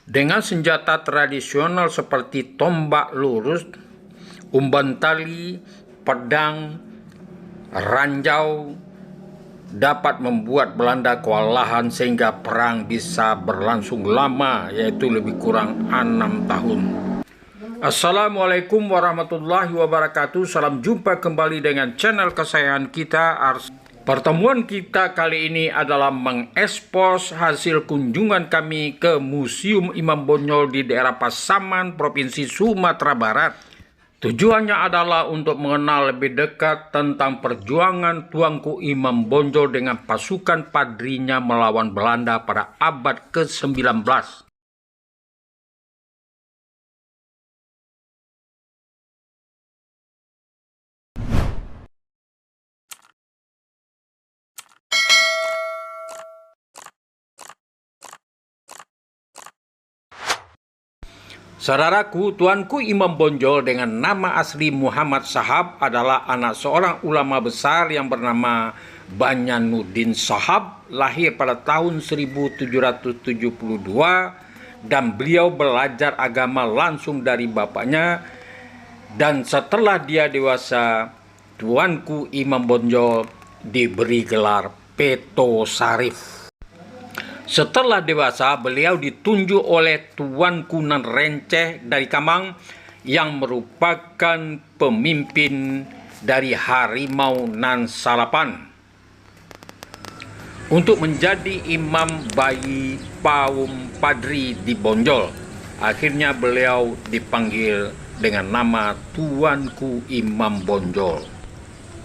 Dengan senjata tradisional seperti tombak lurus, umban tali, pedang, ranjau dapat membuat Belanda kewalahan sehingga perang bisa berlangsung lama, yaitu lebih kurang 6 tahun. Assalamualaikum warahmatullahi wabarakatuh. Salam jumpa kembali dengan channel kesayangan kita, Ars. Pertemuan kita kali ini adalah mengekspos hasil kunjungan kami ke Museum Imam Bonjol di daerah Pasaman, Provinsi Sumatera Barat. Tujuannya adalah untuk mengenal lebih dekat tentang perjuangan Tuanku Imam Bonjol dengan pasukan padrinya melawan Belanda pada abad ke-19. Saudaraku, Tuanku Imam Bonjol dengan nama asli Muhammad Shahab adalah anak seorang ulama besar yang bernama Banyanuddin Shahab, lahir pada tahun 1772, dan beliau belajar agama langsung dari bapaknya. Dan setelah dia dewasa, Tuanku Imam Bonjol diberi gelar Peto Sarif. Setelah dewasa, beliau ditunjuk oleh Tuanku Nan Renceh dari Kamang yang merupakan pemimpin dari Harimau Nan Salapan untuk menjadi imam bagi kaum padri di Bonjol. Akhirnya beliau dipanggil dengan nama Tuanku Imam Bonjol.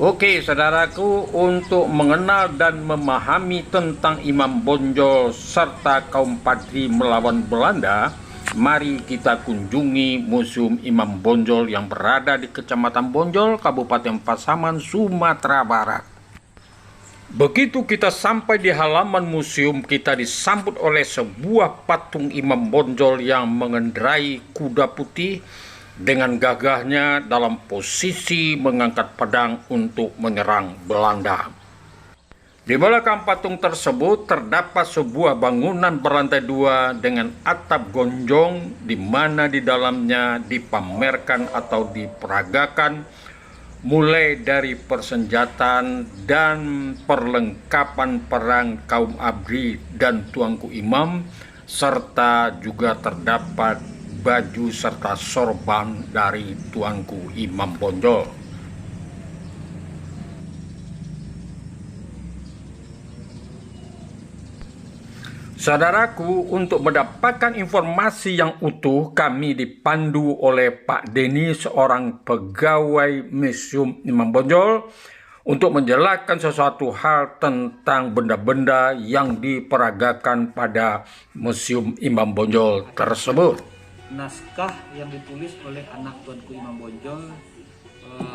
Oke, saudaraku, untuk mengenal dan memahami tentang Imam Bonjol serta kaum padri melawan Belanda, mari kita kunjungi Museum Imam Bonjol yang berada di Kecamatan Bonjol, Kabupaten Pasaman, Sumatera Barat. Begitu kita sampai di halaman museum, kita disambut oleh sebuah patung Imam Bonjol yang mengendarai kuda putih dengan gagahnya dalam posisi mengangkat pedang untuk menyerang Belanda. Di belakang patung tersebut terdapat sebuah bangunan berlantai 2 dengan atap gonjong, di mana di dalamnya dipamerkan atau diperagakan mulai dari persenjataan dan perlengkapan perang kaum abdi dan Tuanku Imam, serta juga terdapat baju serta sorban dari Tuanku Imam Bonjol. Saudaraku, untuk mendapatkan informasi yang utuh, kami dipandu oleh Pak Denny, seorang pegawai Museum Imam Bonjol, untuk menjelaskan sesuatu hal tentang benda-benda yang diperagakan pada Museum Imam Bonjol tersebut. Naskah yang ditulis oleh anak Tuanku Imam Bonjol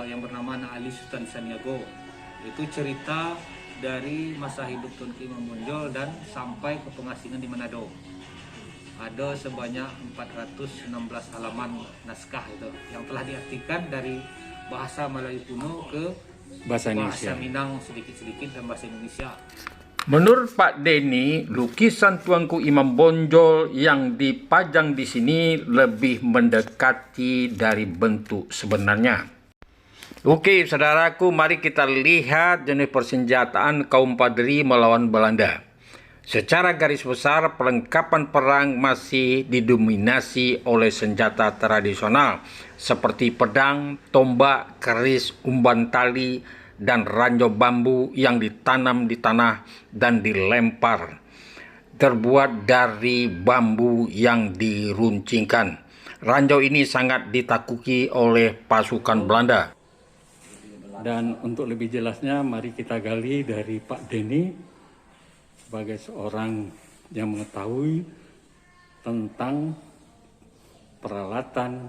yang bernama Nak Ali Sultan Saniago. Itu cerita dari masa hidup Tuanku Imam Bonjol dan sampai ke pengasingan di Manado. Ada sebanyak 416 halaman naskah itu yang telah diartikan dari bahasa Melayu kuno ke bahasa Minang sedikit-sedikit dan bahasa Indonesia. Menurut Pak Denny, lukisan Tuanku Imam Bonjol yang dipajang di sini lebih mendekati dari bentuk sebenarnya. Oke, saudaraku, mari kita lihat jenis persenjataan kaum padri melawan Belanda. Secara garis besar, perlengkapan perang masih didominasi oleh senjata tradisional seperti pedang, tombak, keris, umban tali, dan ranjau bambu yang ditanam di tanah dan dilempar, terbuat dari bambu yang diruncingkan. Ranjau ini sangat ditakuti oleh pasukan Belanda. Dan untuk lebih jelasnya, mari kita gali dari Pak Denny sebagai seorang yang mengetahui tentang peralatan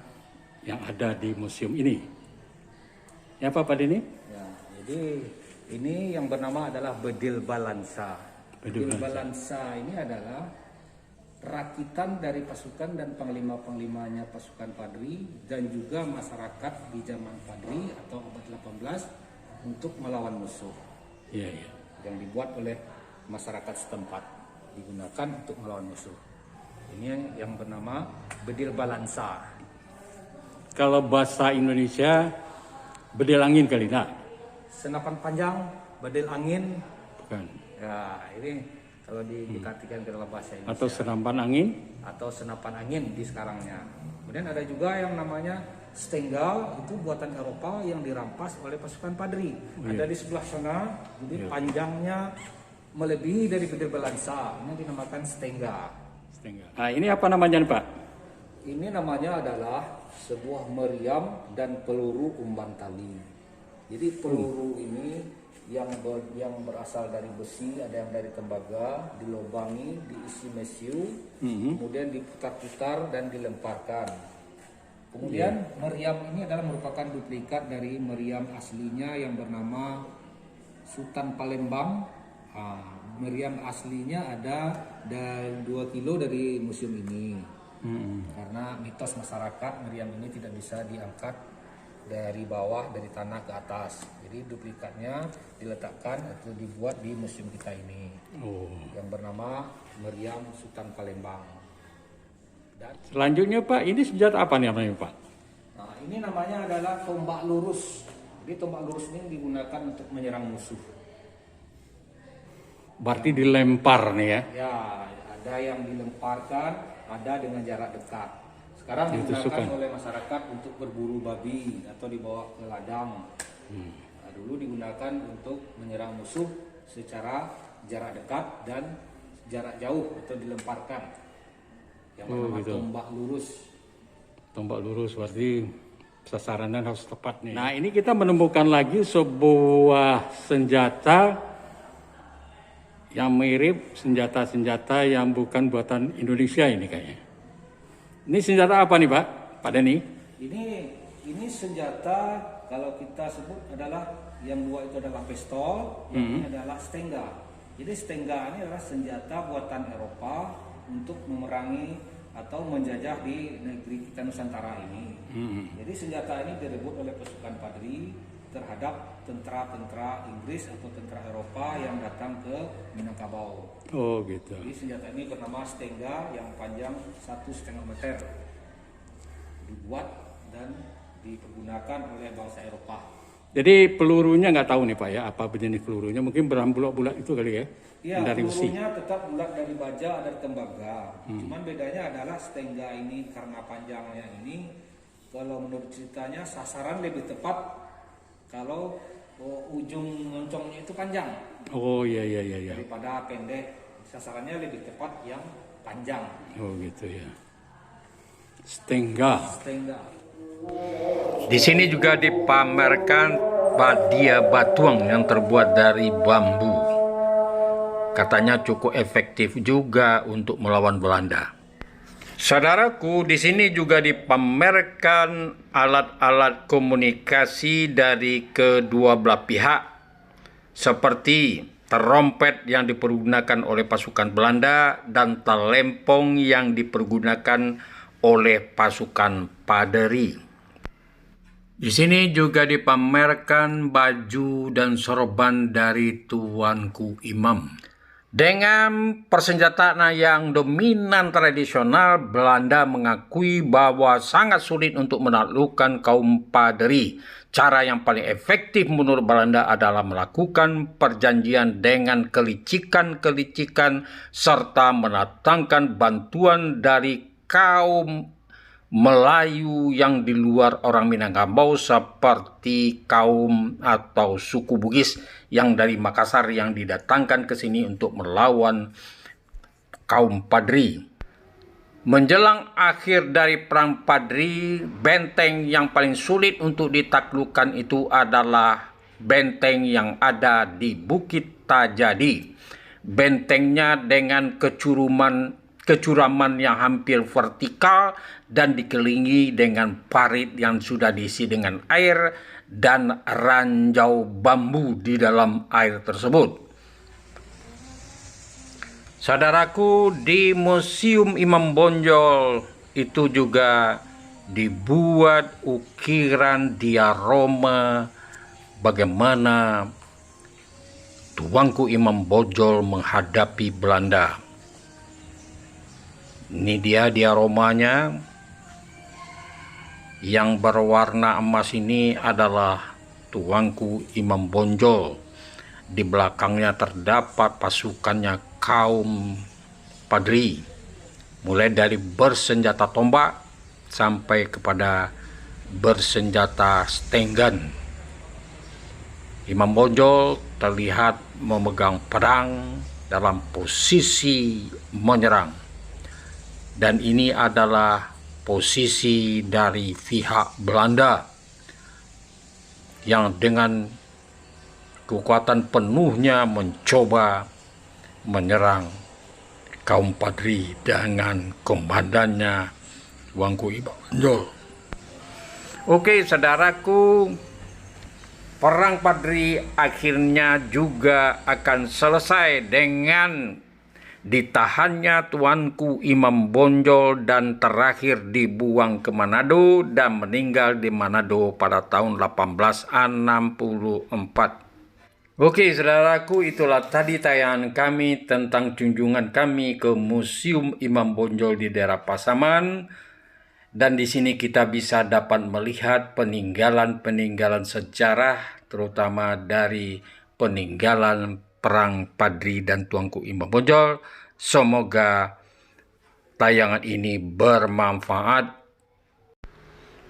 yang ada di museum ini. Ya Pak Denny? Ya, jadi ini yang bernama adalah bedil balansa. Bedil balansa ini adalah rakitan dari pasukan dan panglima-panglimanya pasukan padri dan juga masyarakat di zaman padri atau abad 18 untuk melawan musuh. Yang dibuat oleh masyarakat setempat, digunakan untuk melawan musuh. Ini yang bernama bedil balansa. Kalau bahasa Indonesia, bedil angin kali nak? Senapan panjang, bedil angin. Bukan. Ya, ini kalau diartikan ke dalam bahasa Indonesia. Atau senapan angin? Atau senapan angin di sekarangnya. Kemudian ada juga yang namanya stenggal, itu buatan Eropa yang dirampas oleh pasukan Padri. Ada di sebelah sana, jadi panjangnya melebihi dari bedil balansa. Ini dinamakan stenggal. Nah, ini apa namanya nih, Pak? Ini namanya adalah sebuah meriam dan peluru umban tali. Jadi peluru ini yang berasal dari besi, ada yang dari tembaga, dilobangi, diisi mesiu, kemudian diputar-putar dan dilemparkan. Kemudian meriam ini adalah merupakan duplikat dari meriam aslinya yang bernama Sultan Palembang. Meriam aslinya ada 2 kilo dari museum ini. Karena mitos masyarakat meriam ini tidak bisa diangkat dari bawah, dari tanah ke atas. Jadi duplikatnya diletakkan atau dibuat di museum kita ini, yang bernama meriam Sultan Palembang. Dan selanjutnya Pak, ini senjata apa nih namanya Pak? nah, ini namanya adalah tombak lurus. Jadi tombak lurus ini digunakan untuk menyerang musuh. Berarti dilempar nih ya? Ya, ada yang dilemparkan, ada dengan jarak dekat. Sekarang digunakan oleh masyarakat untuk berburu babi atau dibawa ke ladang. Nah, dulu digunakan untuk menyerang musuh secara jarak dekat dan jarak jauh atau dilemparkan. Yang bernama tombak lurus. Tombak lurus berarti sasarannya harus tepat nih. Nah, ini kita menemukan lagi sebuah senjata yang mirip senjata-senjata yang bukan buatan Indonesia ini kayaknya. Ini senjata apa nih Pak? Pak Denny? Ini senjata kalau kita sebut adalah yang dua itu adalah pistol, yang ini adalah stengga. Jadi stengga ini adalah senjata buatan Eropa untuk memerangi atau menjajah di negeri kita Nusantara ini. Jadi senjata ini direbut oleh pasukan Padri terhadap tentara-tentara Inggris atau tentara Eropa yang datang ke Minangkabau. Oh gitu. Jadi senjata ini bernama stengga yang panjang 1,5 meter. Dibuat dan dipergunakan oleh bangsa Eropa. Jadi pelurunya nggak tahu nih Pak ya, apa jenis pelurunya? Mungkin bulat-bulat itu kali ya? Iya, dari besi. pelurunya tetap bulat dari baja, dari tembaga. Cuman bedanya adalah stengga ini karena panjangnya ini, kalau menurut ceritanya sasaran lebih tepat kalau ujung moncongnya itu panjang. Oh iya. Daripada pendek, sasarannya lebih tepat yang panjang. Oh gitu ya. Stengga. Di sini juga dipamerkan badia batuang yang terbuat dari bambu. Katanya cukup efektif juga untuk melawan Belanda. Saudaraku, di sini juga dipamerkan alat-alat komunikasi dari kedua belah pihak, seperti terompet yang dipergunakan oleh pasukan Belanda dan talempong yang dipergunakan oleh pasukan Padri. Di sini juga dipamerkan baju dan sorban dari Tuanku Imam. Dengan persenjataan yang dominan tradisional, Belanda mengakui bahwa sangat sulit untuk menaklukkan kaum Padri. Cara yang paling efektif menurut Belanda adalah melakukan perjanjian dengan kelicikan-kelicikan serta mendatangkan bantuan dari kaum Melayu yang di luar orang Minangkabau seperti kaum atau suku Bugis yang dari Makassar yang didatangkan ke sini untuk melawan kaum Padri. Menjelang akhir dari perang Padri, benteng yang paling sulit untuk ditaklukkan itu adalah benteng yang ada di Bukit Tajadi. Bentengnya dengan kecuraman yang hampir vertikal dan dikelilingi dengan parit yang sudah diisi dengan air dan ranjau bambu di dalam air tersebut. Saudaraku, di Museum Imam Bonjol itu juga dibuat ukiran diorama bagaimana Tuanku Imam Bonjol menghadapi Belanda. Ini dia diaromanya. Yang berwarna emas ini adalah tuanku Imam Bonjol. Di belakangnya terdapat pasukannya kaum Padri, mulai dari bersenjata tombak sampai kepada bersenjata stenggan. Imam Bonjol terlihat memegang pedang dalam posisi menyerang, dan ini adalah posisi dari pihak Belanda yang dengan kekuatan penuhnya mencoba menyerang kaum Padri dengan komandannya tuanku Imam Bonjol. Oke saudaraku, perang Padri akhirnya juga akan selesai dengan ditahannya tuanku Imam Bonjol dan terakhir dibuang ke Manado dan meninggal di Manado pada tahun 1864. Oke saudaraku, itulah tadi tayangan kami tentang kunjungan kami ke Museum Imam Bonjol di daerah Pasaman. Dan di sini kita bisa dapat melihat peninggalan-peninggalan sejarah, terutama dari peninggalan perang Padri dan tuanku Imam Bonjol. Semoga tayangan ini bermanfaat.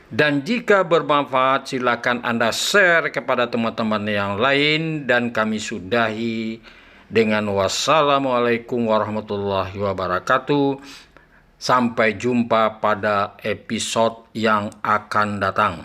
Dan jika bermanfaat, silakan Anda share kepada teman-teman yang lain. Dan kami sudahi dengan wassalamualaikum warahmatullahi wabarakatuh. Sampai jumpa pada episode yang akan datang.